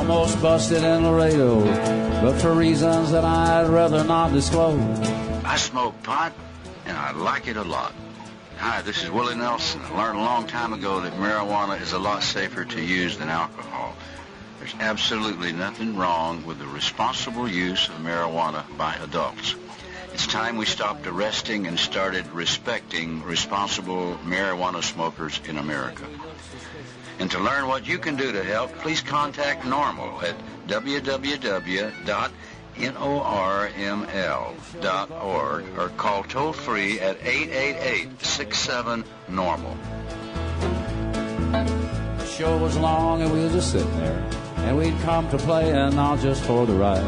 almost busted in Laredo, but for reasons that I'd rather not disclose. I smoke pot, and I like it a lot. Hi, this is Willie Nelson. I learned a long time ago that marijuana is a lot safer to use than alcohol. There's absolutely nothing wrong with the responsible use of marijuana by adults. It's time we stopped arresting and started respecting responsible marijuana smokers in America. And to learn what you can do to help, please contact NORML at www.norml.org or call toll-free at 888-67-NORML. The show was long and we were just sitting there, and we'd come to play and not just for the ride.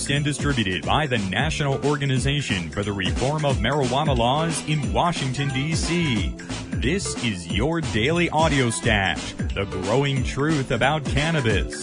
And distributed by the National Organization for the Reform of Marijuana Laws in Washington, D.C. This is your daily audio stash, the growing truth about cannabis.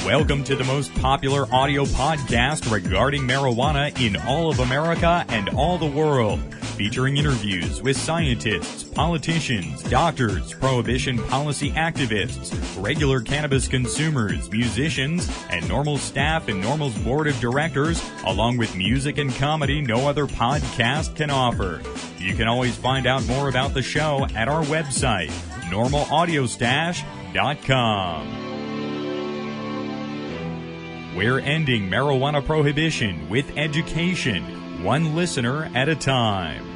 Welcome to the most popular audio podcast regarding marijuana in all of America and all the world, featuring interviews with scientists, politicians, doctors, prohibition policy activists, regular cannabis consumers, musicians, and NORML staff and NORML's board of directors, along with music and comedy no other podcast can offer. You can always find out more about the show at our website, normalaudiostash.com. We're ending marijuana prohibition with education, one listener at a time.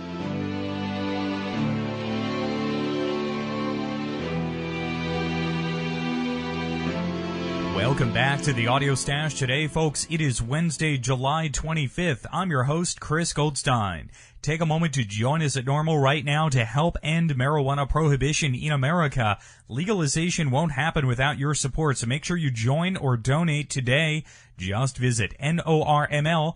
Welcome back to the Audio Stash today, folks. It is Wednesday, July 25th. I'm your host, Chris Goldstein. Take a moment to join us at NORML right now to help end marijuana prohibition in America. Legalization won't happen without your support, so make sure you join or donate today. Just visit NORML.org.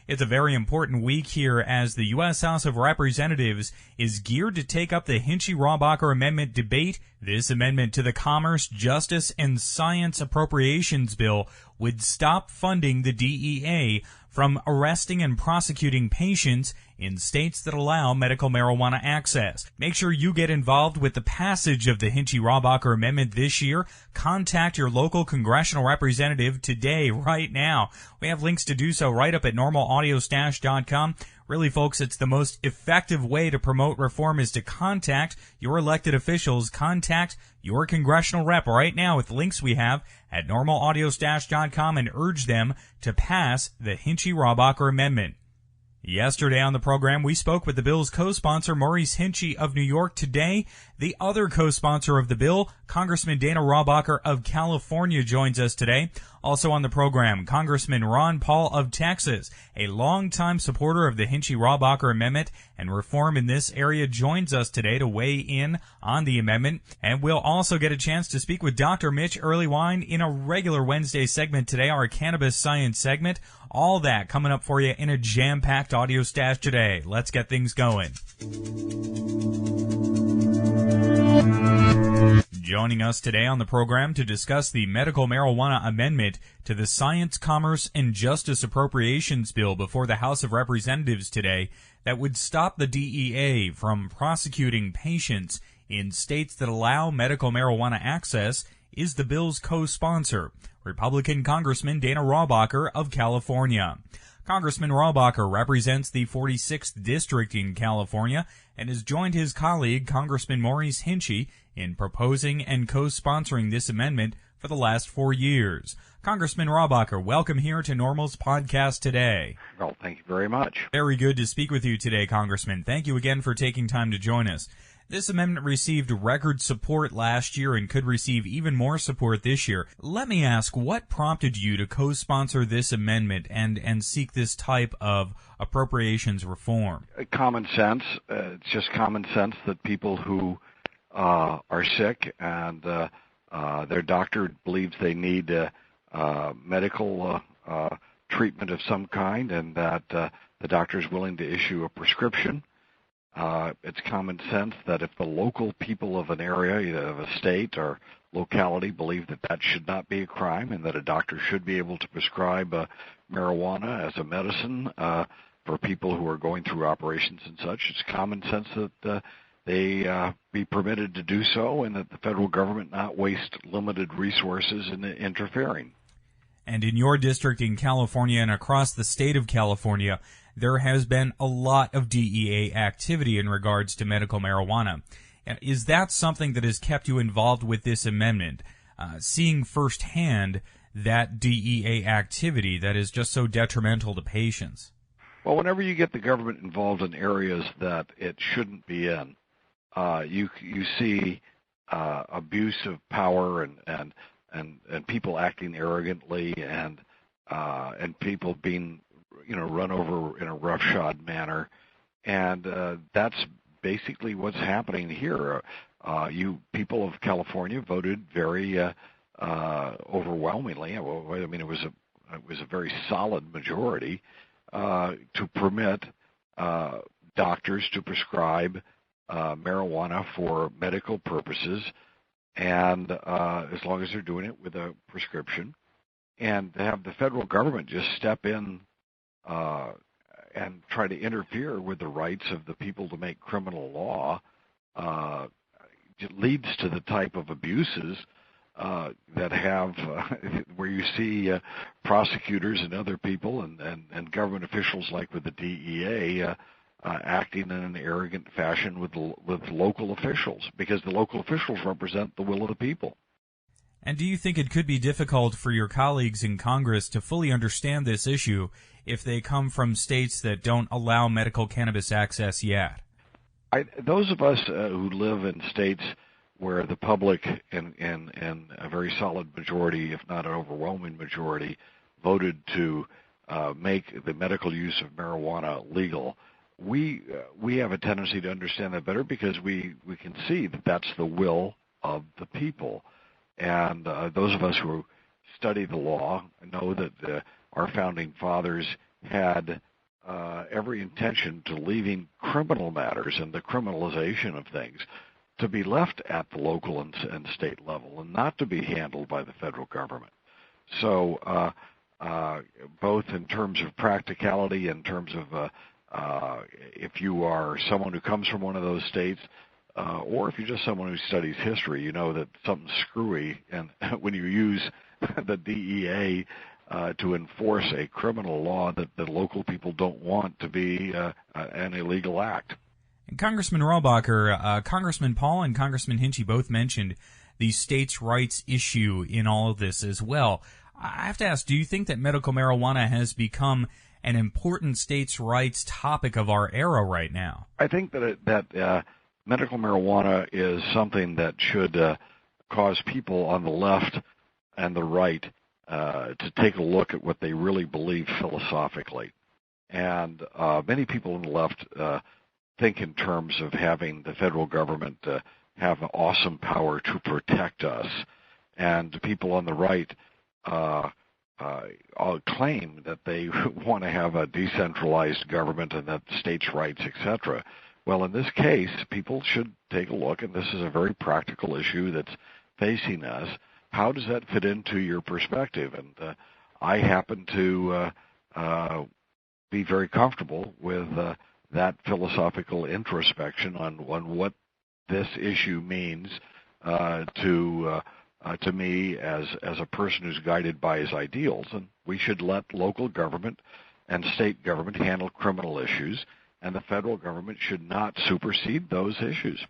It's a very important week here as the U.S. House of Representatives is geared to take up the Hinchy-Robacher Amendment debate. This amendment to the Commerce, Justice, and Science Appropriations Bill would stop funding the DEA from arresting and prosecuting patients in states that allow medical marijuana access. Make sure you get involved with the passage of the Hinchy-Robacher Amendment this year. Contact your local congressional representative today, right now. We have links to do so right up at normalaudiostash.com. Really, folks, it's the most effective way to promote reform is to contact your elected officials. Contact your congressional rep right now with links we have at normalaudiostash.com and urge them to pass the Hinchy-Robacher Amendment. Yesterday on the program, we spoke with the bill's co-sponsor, Maurice Hinchey of New York. Today, the other co-sponsor of the bill, Congressman Dana Rohrabacher of California, joins us today. Also on the program, Congressman Ron Paul of Texas, a longtime supporter of the Hinchy-Rohrabacher Amendment and reform in this area, joins us today to weigh in on the amendment. And we'll also get a chance to speak with Dr. Mitch Earlywine in a regular Wednesday segment today, our Cannabis Science segment. All that coming up for you in a jam-packed audio stash today. Let's get things going. Joining us today on the program to discuss the medical marijuana amendment to the Science, Commerce, and Justice Appropriations Bill before the House of Representatives today that would stop the DEA from prosecuting patients in states that allow medical marijuana access is the bill's co-sponsor, Republican Congressman Dana Rohrabacher of California. Congressman Rohrabacher represents the 46th District in California and has joined his colleague, Congressman Maurice Hinchey, in proposing and co-sponsoring this amendment for the last 4 years. Congressman Rohrabacher, welcome here to NORML's podcast today. Well, thank you very much. Very good to speak with you today, Congressman. Thank you again for taking time to join us. This amendment received record support last year and could receive even more support this year. Let me ask, what prompted you to co-sponsor this amendment and seek this type of appropriations reform? Common sense. It's just common sense that people who are sick and their doctor believes they need medical treatment of some kind, and that the doctor is willing to issue a prescription. It's common sense that if the local people of an area, either of a state or locality, believe that that should not be a crime and that a doctor should be able to prescribe marijuana as a medicine for people who are going through operations and such, it's common sense that they be permitted to do so and that the federal government not waste limited resources in interfering. And in your district in California and across the state of California, there has been a lot of DEA activity in regards to medical marijuana. Is that something that has kept you involved with this amendment, seeing firsthand that DEA activity that is just so detrimental to patients? Well, whenever you get the government involved in areas that it shouldn't be in, you see abuse of power and people acting arrogantly and people being run over in a roughshod manner, and that's basically what's happening here. You people of California voted very overwhelmingly. I mean, it was a very solid majority to permit doctors to prescribe marijuana for medical purposes, and as long as they're doing it with a prescription, and to have the federal government just step in and try to interfere with the rights of the people to make criminal law leads to the type of abuses that have where you see prosecutors and other people and government officials like with the DEA acting in an arrogant fashion with local officials, because the local officials represent the will of the people. And do you think it could be difficult for your colleagues in Congress to fully understand this issue if they come from states that don't allow medical cannabis access yet? Those of us who live in states where the public in a very solid majority, if not an overwhelming majority, voted to make the medical use of marijuana legal, we have a tendency to understand that better because we can see that that's the will of the people. And those of us who study the law know that our founding fathers had every intention to leaving criminal matters and the criminalization of things to be left at the local and state level and not to be handled by the federal government. So both in terms of practicality, in terms of if you are someone who comes from one of those states, or if you're just someone who studies history, you know that something's screwy, and when you use the DEA to enforce a criminal law that the local people don't want to be an illegal act. And Congressman Rohrabacher, Congressman Paul and Congressman Hinchey both mentioned the states' rights issue in all of this as well. I have to ask, do you think that medical marijuana has become an important states' rights topic of our era right now? I think that medical marijuana is something that should cause people on the left and the right to take a look at what they really believe philosophically. And many people on the left think in terms of having the federal government have awesome power to protect us. And people on the right claim that they want to have a decentralized government and that states' rights, etc. Well, in this case, people should take a look, and this is a very practical issue that's facing us. How does that fit into your perspective? And I happen to be very comfortable with that philosophical introspection on what this issue means to me as a person who's guided by his ideals. And we should let local government and state government handle criminal issues, and the federal government should not supersede those issues.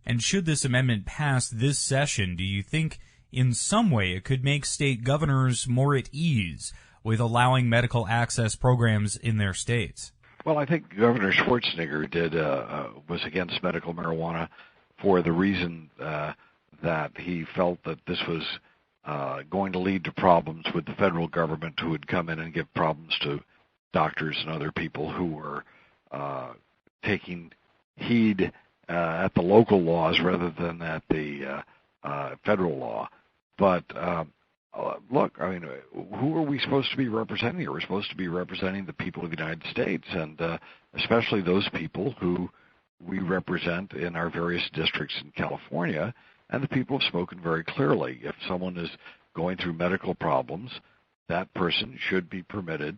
And should this amendment pass this session, do you think in some way it could make state governors more at ease with allowing medical access programs in their states? Well, I think Governor Schwarzenegger was against medical marijuana for the reason that he felt that this was going to lead to problems with the federal government, who would come in and give problems to doctors and other people who were taking heed at the local laws rather than at the federal law. But look, I mean, who are we supposed to be representing here? We're supposed to be representing the people of the United States, and especially those people who we represent in our various districts in California, and the people have spoken very clearly. If someone is going through medical problems, that person should be permitted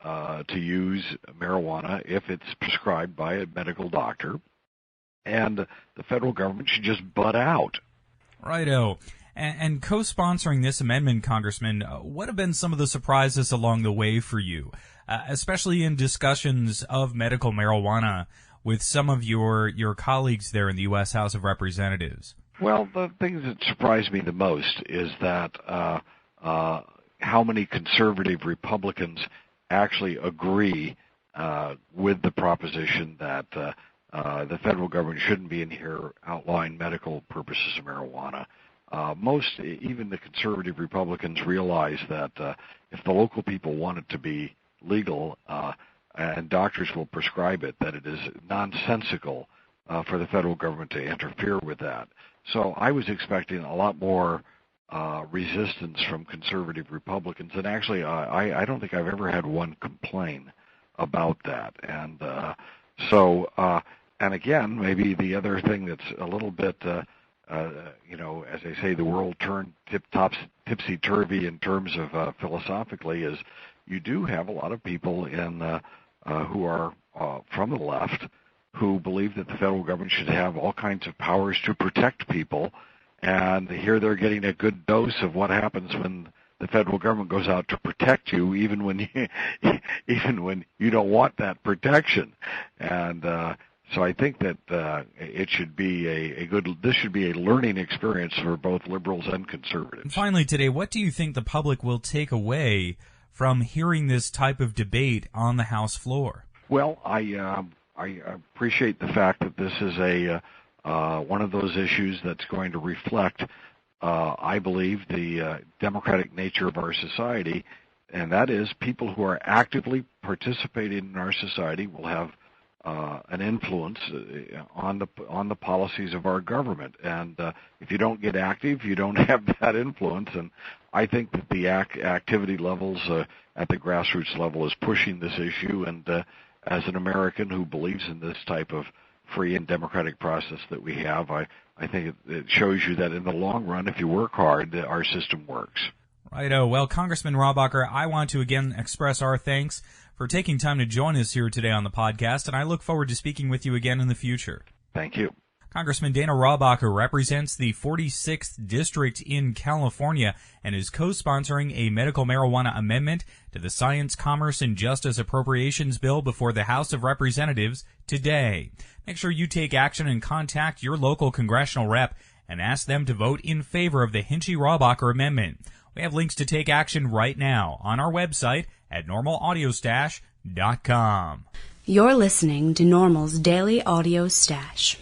to use marijuana if it's prescribed by a medical doctor, and the federal government should just butt out. Righto. And co-sponsoring this amendment, Congressman, what have been some of the surprises along the way for you, especially in discussions of medical marijuana with some of your colleagues there in the U.S. House of Representatives? Well, the thing that surprised me the most is that how many conservative Republicans actually agree with the proposition that the federal government shouldn't be in here outlawing medical purposes of marijuana. Most, even the conservative Republicans, realize that if the local people want it to be legal and doctors will prescribe it, that it is nonsensical for the federal government to interfere with that. So I was expecting a lot more resistance from conservative Republicans, and actually I don't think I've ever had one complain about that. And and again, maybe the other thing that's a little bit, as they say, the world turned tipsy-turvy in terms of philosophically, is you do have a lot of people who are from the left who believe that the federal government should have all kinds of powers to protect people, and here they're getting a good dose of what happens when the federal government goes out to protect you, even when you don't want that protection. And so I think that it should be this should be a learning experience for both liberals and conservatives. And finally today, what do you think the public will take away from hearing this type of debate on the House floor? Well, I appreciate the fact that this is one of those issues that's going to reflect, I believe, the democratic nature of our society, and that is people who are actively participating in our society will have an influence on the policies of our government. And if you don't get active, you don't have that influence. And I think that the activity levels at the grassroots level is pushing this issue. And as an American who believes in this type of free and democratic process that we have, I think it shows you that in the long run, if you work hard, our system works. Righto. Well, Congressman Rohrabacher, I want to again express our thanks for taking time to join us here today on the podcast, and I look forward to speaking with you again in the future. Thank you. Congressman Dana Rohrabacher represents the 46th District in California and is co-sponsoring a medical marijuana amendment to the Science, Commerce, and Justice Appropriations Bill before the House of Representatives today. Make sure you take action and contact your local congressional rep and ask them to vote in favor of the Hinchy-Rohrabacher amendment. We have links to take action right now on our website at normalaudio-stash.com. You're listening to NORML's Daily Audio Stash.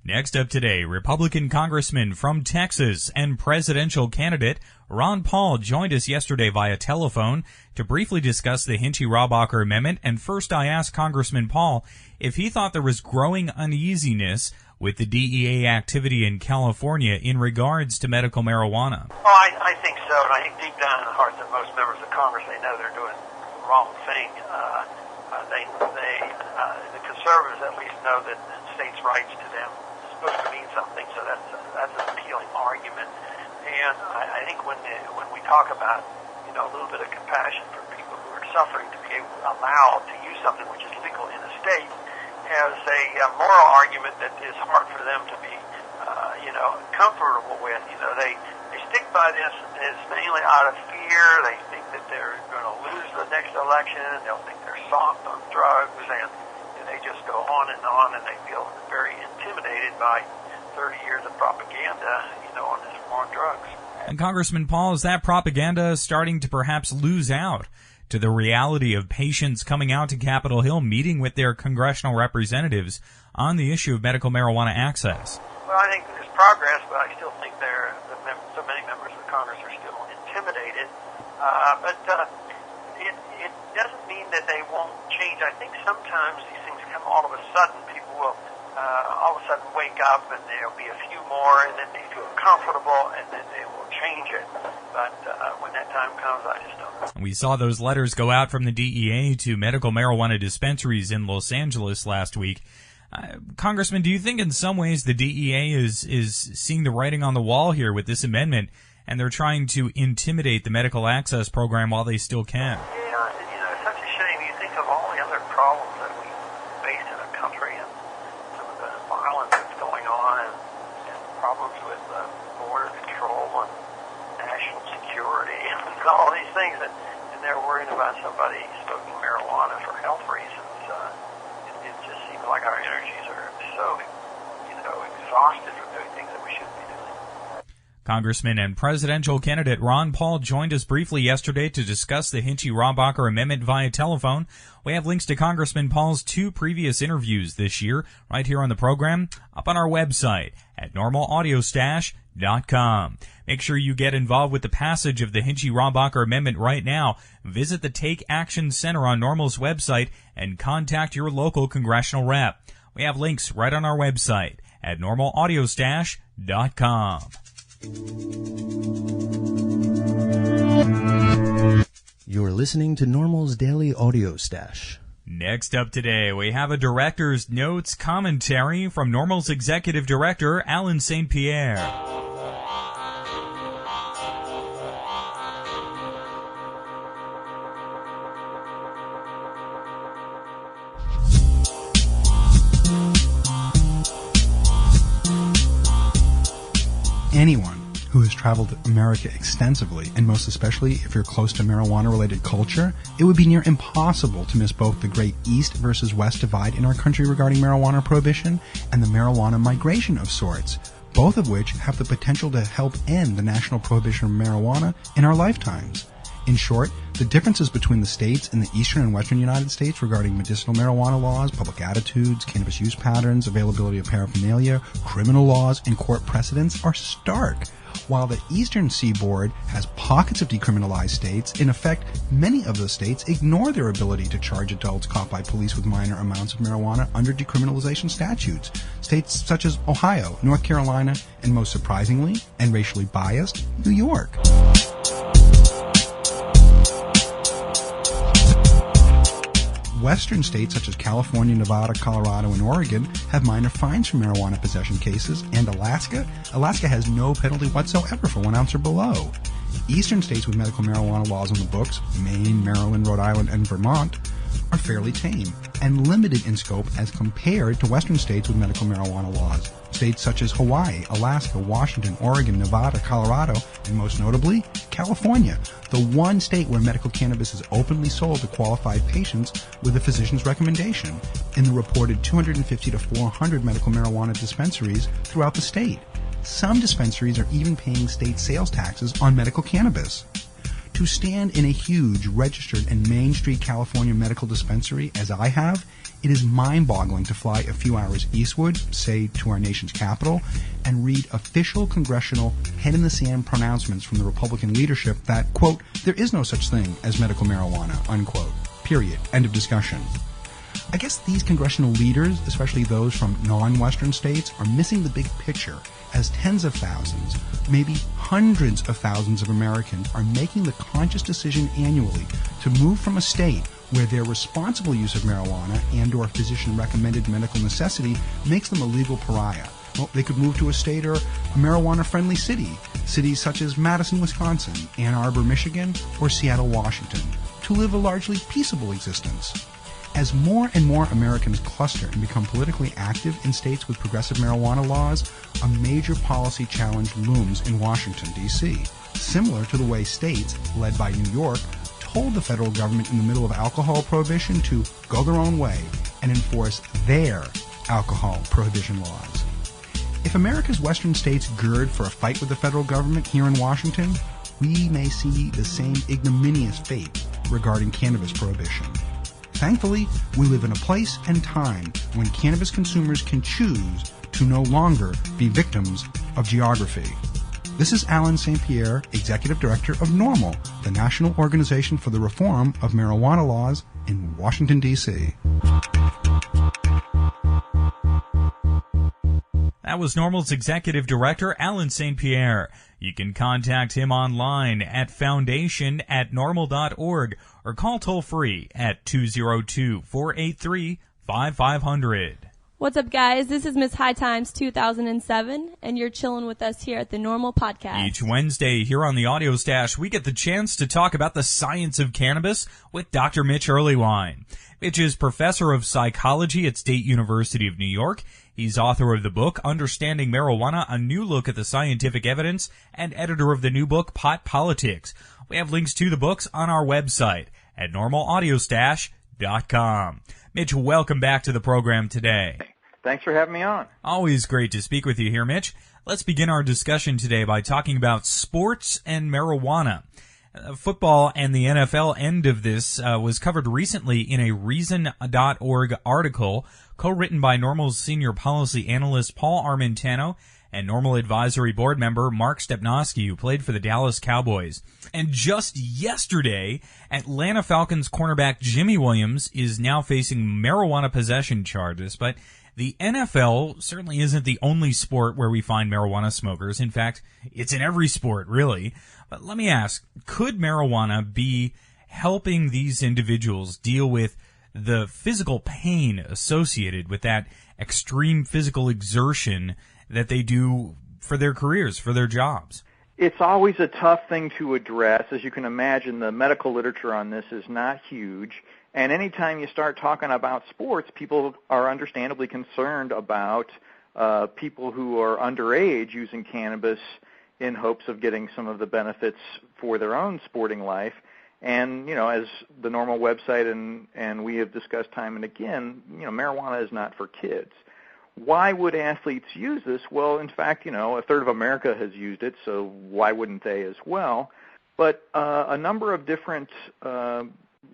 Next up today, Republican Congressman from Texas and presidential candidate Ron Paul joined us yesterday via telephone to briefly discuss the Hinchy-Rohrabacher amendment, and first I asked Congressman Paul if he thought there was growing uneasiness with the DEA activity in California in regards to medical marijuana. Well, I think so, and I think deep down in the hearts of most members of Congress, they know they're doing the wrong thing. The conservatives at least know that states' rights to them is supposed to mean something, so that's an appealing argument. And I think when we talk about a little bit of compassion for people who are suffering, to be allowed to use something which is legal in a state has a moral argument that is hard for them to be comfortable with. They stick by this is mainly out of fear. They think that they're going to lose the next election. They'll think they're soft on drugs, and they just go on, and they feel very intimidated by 30 years of propaganda, on this war on drugs. And Congressman Paul, is that propaganda starting to perhaps lose out to the reality of patients coming out to Capitol Hill, meeting with their congressional representatives on the issue of medical marijuana access? Well, I think there's progress, but I still think so many members of Congress are still intimidated. But it doesn't mean that they won't change. I think sometimes these things come all of a sudden. People will all of a sudden wake up, and there'll be a few more, and then they feel comfortable, and then they will change it. But when that time comes, I just don't know. We saw those letters go out from the DEA to medical marijuana dispensaries in Los Angeles last week. Congressman, do you think in some ways the DEA is seeing the writing on the wall here with this amendment, and they're trying to intimidate the medical access program while they still can? Yeah, it's such a shame. You think of all the other problems that we face in our country and some of the violence that's going on and problems with border control and national security and all these things, and they're worrying about somebody smoking marijuana for health reasons. It just seems like our energies are so, exhausted from doing things that we shouldn't be doing. Congressman and presidential candidate Ron Paul joined us briefly yesterday to discuss the Hinchy-Robacher amendment via telephone. We have links to Congressman Paul's 2 previous interviews this year right here on the program, up on our website at normalaudiostash.com. Make sure you get involved with the passage of the Hinchy-Robacher amendment right now. Visit the Take Action Center on NORML's website and contact your local congressional rep. We have links right on our website at normalaudiostash.com. You're listening to NORML's Daily Audio Stash. Next up today, we have a director's notes commentary from NORML's executive director, Alan St. Pierre. Anyone who has traveled America extensively, and most especially if you're close to marijuana-related culture, it would be near impossible to miss both the great East versus West divide in our country regarding marijuana prohibition and the marijuana migration of sorts, both of which have the potential to help end the national prohibition of marijuana in our lifetimes. In short, the differences between the states in the eastern and western United States regarding medicinal marijuana laws, public attitudes, cannabis use patterns, availability of paraphernalia, criminal laws, and court precedents are stark. While the eastern seaboard has pockets of decriminalized states, in effect, many of the states ignore their ability to charge adults caught by police with minor amounts of marijuana under decriminalization statutes. States such as Ohio, North Carolina, and most surprisingly, and racially biased, New York. Western states such as California, Nevada, Colorado, and Oregon have minor fines for marijuana possession cases, and Alaska has no penalty whatsoever for 1 ounce or below. Eastern states with medical marijuana laws on the books, Maine, Maryland, Rhode Island, and Vermont, are fairly tame and limited in scope as compared to Western states with medical marijuana laws. States such as Hawaii, Alaska, Washington, Oregon, Nevada, Colorado, and most notably, California, the one state where medical cannabis is openly sold to qualified patients with a physician's recommendation in the reported 250 to 400 medical marijuana dispensaries throughout the state. Some dispensaries are even paying state sales taxes on medical cannabis. To stand in a huge registered and Main Street California medical dispensary, as I have, it is mind-boggling to fly a few hours eastward, say to our nation's capital, and read official congressional head-in-the-sand pronouncements from the Republican leadership that, quote, there is no such thing as medical marijuana, unquote, period, end of discussion. I guess these congressional leaders, especially those from non-Western states, are missing the big picture as tens of thousands, maybe hundreds of thousands of Americans are making the conscious decision annually to move from a state where their responsible use of marijuana and or physician-recommended medical necessity makes them a legal pariah. Well, they could move to a state or a marijuana-friendly city, cities such as Madison, Wisconsin, Ann Arbor, Michigan, or Seattle, Washington, to live a largely peaceable existence. As more and more Americans cluster and become politically active in states with progressive marijuana laws, a major policy challenge looms in Washington, D.C., similar to the way states, led by New York, told the federal government in the middle of alcohol prohibition to go their own way and enforce their alcohol prohibition laws. If America's western states gird for a fight with the federal government here in Washington, we may see the same ignominious fate regarding cannabis prohibition. Thankfully, we live in a place and time when cannabis consumers can choose to no longer be victims of geography. This is Alan St. Pierre, Executive Director of NORML, the National Organization for the Reform of Marijuana Laws in Washington, D.C. That That was NORML's Executive Director, Alan St. Pierre. You can contact him online at foundation@normal.org or call toll-free at 202-483-5500. What's up, guys? This is Miss High Times 2007, and you're chilling with us here at the NORML Podcast. Each Wednesday here on the Audio Stash, we get the chance to talk about the science of cannabis with Dr. Mitch Earlywine. Mitch is professor of psychology at State University of New York. He's author of the book, Understanding Marijuana, A New Look at the Scientific Evidence, and editor of the new book, Pot Politics. We have links to the books on our website at normalaudiostash.com. Mitch, welcome back to the program today. Thanks for having me on. Always great to speak with you here, Mitch. Let's begin our discussion today by talking about sports and marijuana. Football and the NFL end of this was covered recently in a Reason.org article co-written by NORML's senior policy analyst Paul Armentano and NORML advisory board member Mark Stepnoski, who played for the Dallas Cowboys. And just yesterday, Atlanta Falcons cornerback Jimmy Williams is now facing marijuana possession charges, but the NFL certainly isn't the only sport where we find marijuana smokers. In fact, it's in every sport, really. But let me ask, could marijuana be helping these individuals deal with the physical pain associated with that extreme physical exertion that they do for their careers, for their jobs? It's always a tough thing to address. As you can imagine, the medical literature on this is not huge. And anytime you start talking about sports, people are understandably concerned about people who are underage using cannabis in hopes of getting some of the benefits for their own sporting life. And, as the NORML website and we have discussed time and again, marijuana is not for kids. Why would athletes use this? Well, in fact, a third of America has used it, so why wouldn't they as well? But a number of different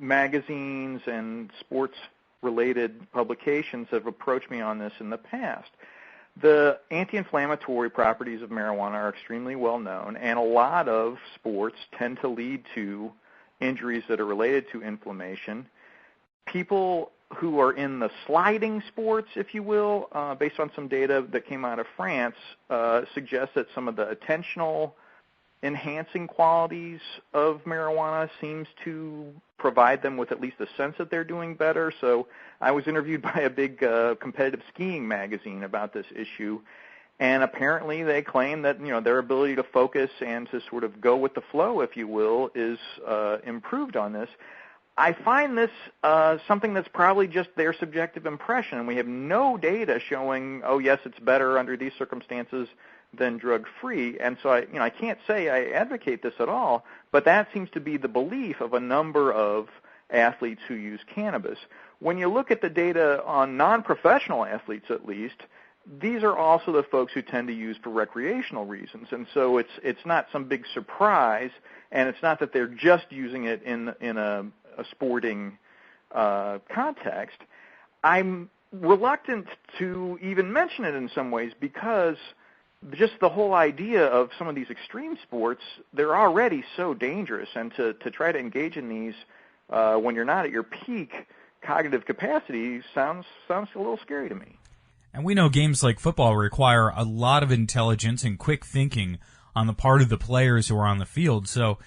magazines and sports-related publications have approached me on this in the past. The anti-inflammatory properties of marijuana are extremely well known, and a lot of sports tend to lead to injuries that are related to inflammation. People who are in the sliding sports, if you will, based on some data that came out of France, suggest that some of the attentional enhancing qualities of marijuana seems to provide them with at least a sense that they're doing better. So I was interviewed by a big competitive skiing magazine about this issue, and apparently they claim that their ability to focus and to sort of go with the flow, if you will, is improved on this. I find this something that's probably just their subjective impression, and we have no data showing, oh yes, it's better under these circumstances than drug-free. And so I can't say I advocate this at all, but that seems to be the belief of a number of athletes who use cannabis. When you look at the data on non-professional athletes, at least, these are also the folks who tend to use for recreational reasons. And so it's not some big surprise, and it's not that they're just using it in a sporting context. I'm reluctant to even mention it in some ways because just the whole idea of some of these extreme sports, they're already so dangerous, and to try to engage in these when you're not at your peak cognitive capacity sounds a little scary to me. And we know games like football require a lot of intelligence and quick thinking on the part of the players who are on the field, so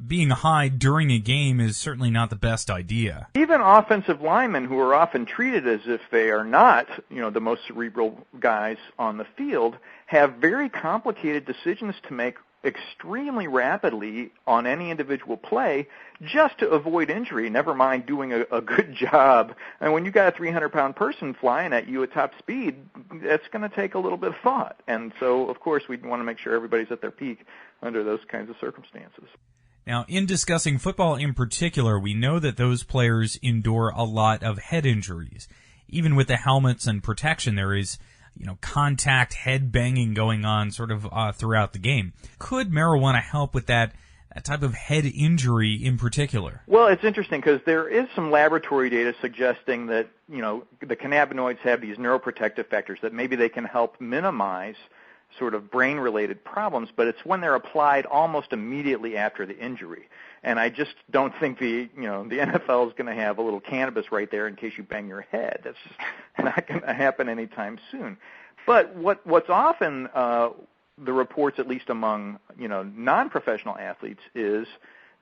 being high during a game is certainly not the best idea. Even offensive linemen, who are often treated as if they are not, the most cerebral guys on the field, have very complicated decisions to make extremely rapidly on any individual play just to avoid injury, never mind doing a good job. And when you got a 300-pound person flying at you at top speed, that's going to take a little bit of thought. And so, of course, we want to make sure everybody's at their peak under those kinds of circumstances. Now, in discussing football in particular, we know that those players endure a lot of head injuries. Even with the helmets and protection, there is, contact head banging going on sort of throughout the game. Could marijuana help with that type of head injury in particular? Well, it's interesting because there is some laboratory data suggesting that, the cannabinoids have these neuroprotective factors that maybe they can help minimize sort of brain-related problems, but it's when they're applied almost immediately after the injury. And I just don't think the NFL is going to have a little cannabis right there in case you bang your head. That's just not going to happen anytime soon. But what's often the reports, at least among non-professional athletes, is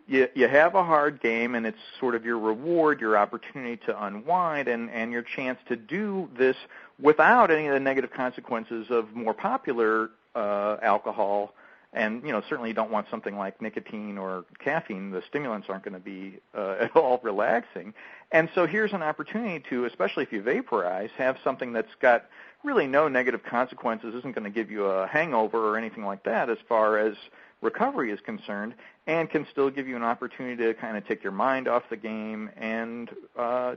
you have a hard game, and it's sort of your reward, your opportunity to unwind, and your chance to do this without any of the negative consequences of more popular alcohol. And certainly you don't want something like nicotine or caffeine. The stimulants aren't going to be at all relaxing. And so here's an opportunity to, especially if you vaporize, have something that's got really no negative consequences, isn't going to give you a hangover or anything like that as far as recovery is concerned, and can still give you an opportunity to kind of take your mind off the game and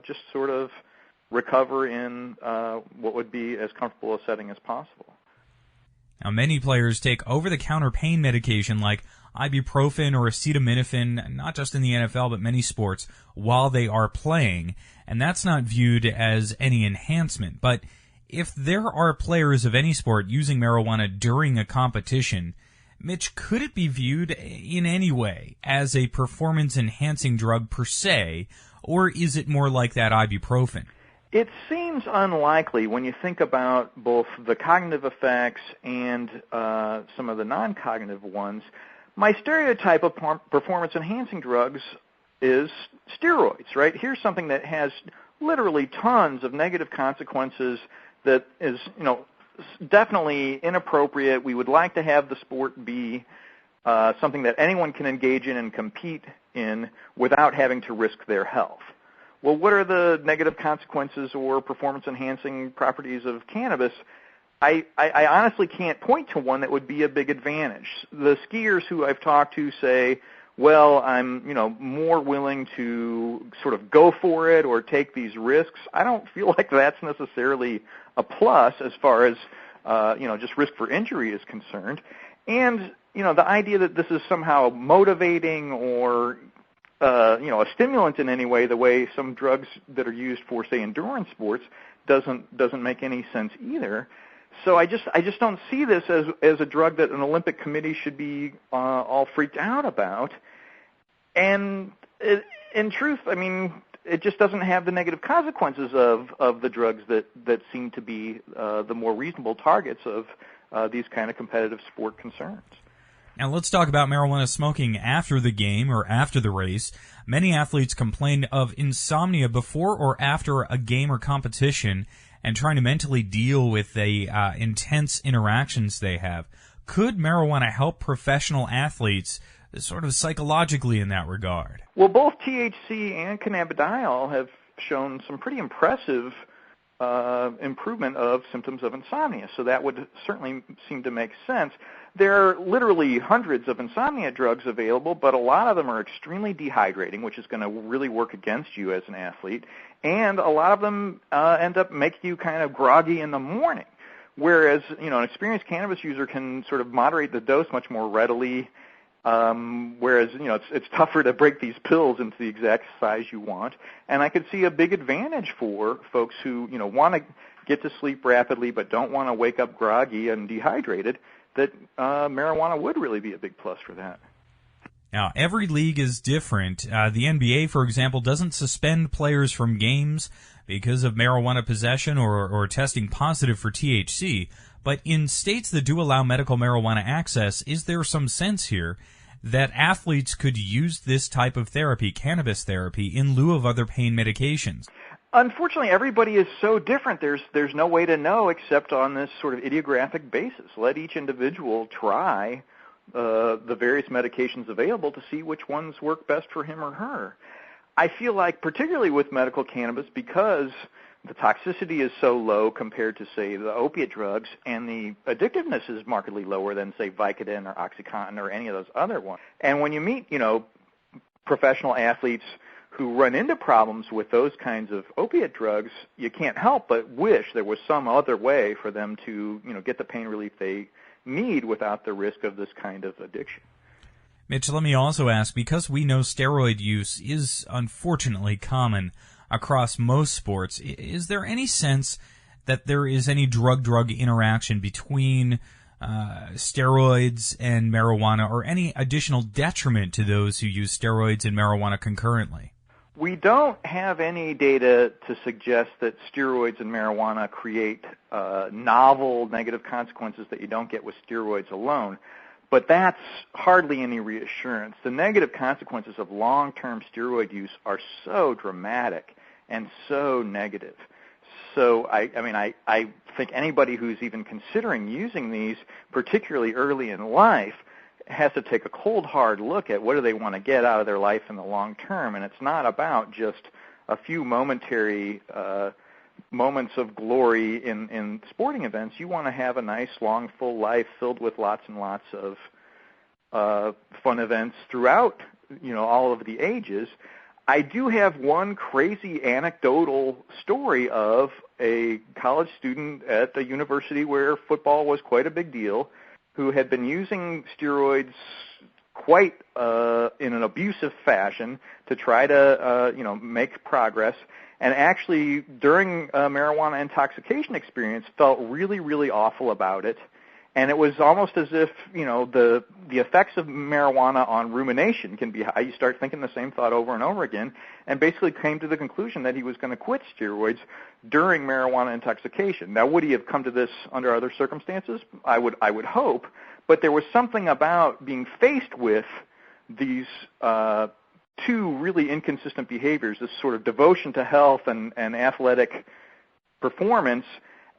just sort of recover in what would be as comfortable a setting as possible. Now, many players take over-the-counter pain medication like ibuprofen or acetaminophen, not just in the NFL, but many sports, while they are playing, and that's not viewed as any enhancement. But if there are players of any sport using marijuana during a competition, Mitch, could it be viewed in any way as a performance-enhancing drug per se, or is it more like that ibuprofen? It seems unlikely when you think about both the cognitive effects and some of the non-cognitive ones. My stereotype of performance-enhancing drugs is steroids, right? Here's something that has literally tons of negative consequences that is, definitely inappropriate. We would like to have the sport be something that anyone can engage in and compete in without having to risk their health. Well, what are the negative consequences or performance-enhancing properties of cannabis? I honestly can't point to one that would be a big advantage. The skiers who I've talked to say, well, I'm more willing to sort of go for it or take these risks. I don't feel like that's necessarily a plus as far as just risk for injury is concerned. And the idea that this is somehow motivating or a stimulant in any way, the way some drugs that are used for, say, endurance sports, doesn't make any sense either. So I just don't see this as a drug that an Olympic committee should be all freaked out about. And in truth, I mean, it just doesn't have the negative consequences of the drugs that seem to be the more reasonable targets of these kind of competitive sport concerns. Now let's talk about marijuana smoking after the game or after the race. Many athletes complain of insomnia before or after a game or competition and trying to mentally deal with the intense interactions they have. Could marijuana help professional athletes sort of psychologically in that regard? Well, both THC and cannabidiol have shown some pretty impressive improvement of symptoms of insomnia, so that would certainly seem to make sense. There are literally hundreds of insomnia drugs available, but a lot of them are extremely dehydrating, which is going to really work against you as an athlete, and a lot of them end up making you kind of groggy in the morning, whereas an experienced cannabis user can sort of moderate the dose much more readily, whereas it's tougher to break these pills into the exact size you want. And I could see a big advantage for folks who want to get to sleep rapidly but don't want to wake up groggy and dehydrated, that marijuana would really be a big plus for that. Now, every league is different. The NBA, for example, doesn't suspend players from games because of marijuana possession or testing positive for THC. But in states that do allow medical marijuana access, is there some sense here that athletes could use this type of therapy, cannabis therapy, in lieu of other pain medications? Unfortunately, everybody is so different. There's no way to know except on this sort of idiographic basis. Let each individual try the various medications available to see which ones work best for him or her. I feel like, particularly with medical cannabis, because the toxicity is so low compared to, say, the opiate drugs, and the addictiveness is markedly lower than, say, Vicodin or OxyContin or any of those other ones. And when you meet, professional athletes who run into problems with those kinds of opiate drugs, you can't help but wish there was some other way for them to, get the pain relief they need without the risk of this kind of addiction. Mitch, let me also ask, because we know steroid use is unfortunately common across most sports, is there any sense that there is any drug-drug interaction between steroids and marijuana, or any additional detriment to those who use steroids and marijuana concurrently? We don't have any data to suggest that steroids and marijuana create novel negative consequences that you don't get with steroids alone, but that's hardly any reassurance. The negative consequences of long-term steroid use are so dramatic and so negative. So I think anybody who's even considering using these, particularly early in life, has to take a cold, hard look at what do they want to get out of their life in the long term. And it's not about just a few momentary moments of glory in sporting events. You want to have a nice, long, full life filled with lots and lots of fun events throughout, all of the ages. I do have one crazy anecdotal story of a college student at a university where football was quite a big deal, who had been using steroids quite in an abusive fashion to try to make progress, and actually during a marijuana intoxication experience felt really, really awful about it. And it was almost as if, the effects of marijuana on rumination can be high. You start thinking the same thought over and over again, and basically came to the conclusion that he was going to quit steroids during marijuana intoxication. Now, would he have come to this under other circumstances? I would hope, but there was something about being faced with these two really inconsistent behaviors, this sort of devotion to health and athletic performance,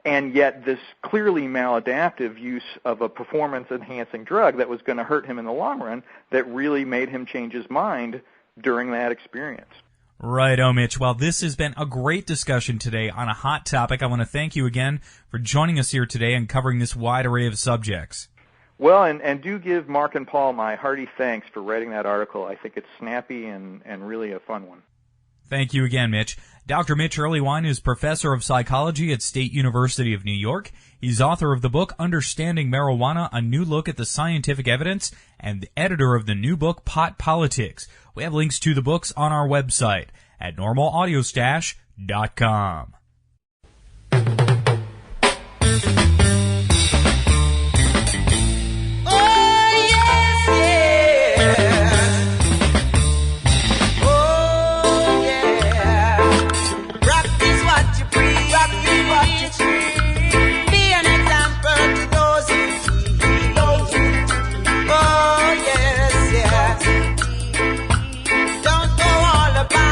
and yet this clearly maladaptive use of a performance-enhancing drug that was going to hurt him in the long run, that really made him change his mind during that experience. Right, Mitch. Well, this has been a great discussion today on a hot topic. I want to thank you again for joining us here today and covering this wide array of subjects. Well, and do give Mark and Paul my hearty thanks for writing that article. I think it's snappy and really a fun one. Thank you again, Mitch. Dr. Mitch Earlywine is professor of psychology at State University of New York. He's author of the book Understanding Marijuana, A New Look at the Scientific Evidence, and the editor of the new book Pot Politics. We have links to the books on our website at normalaudiostash.com. Don't go all about.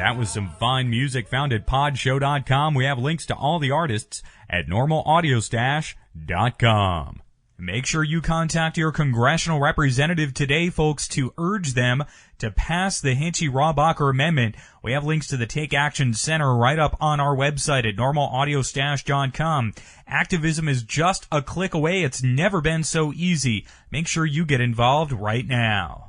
That was some fine music found at podshow.com. We have links to all the artists at normalaudiostash.com. Make sure you contact your congressional representative today, folks, to urge them to pass the Hinchy-Robacher Amendment. We have links to the Take Action Center right up on our website at normalaudiostash.com. Activism is just a click away. It's never been so easy. Make sure you get involved right now.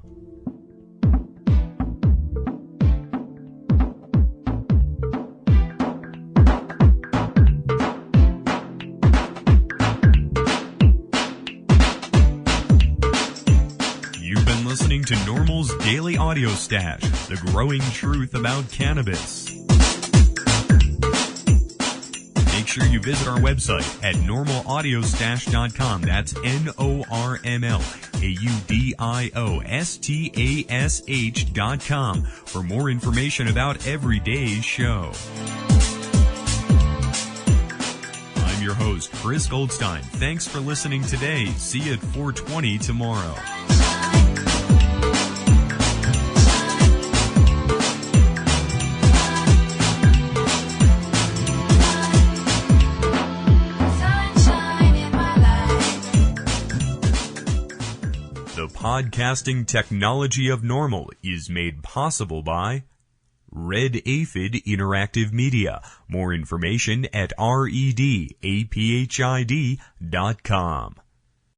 Listening to NORML's Daily Audio Stash, the growing truth about cannabis. Make sure you visit our website at normalaudiostash.com. That's NORMLAUDIOSTASH.com for more information about every day's show. I'm your host, Chris Goldstein. Thanks for listening today. See you at 4:20 tomorrow. The podcasting technology of NORML is made possible by Red Aphid Interactive Media. More information at redaphid.com.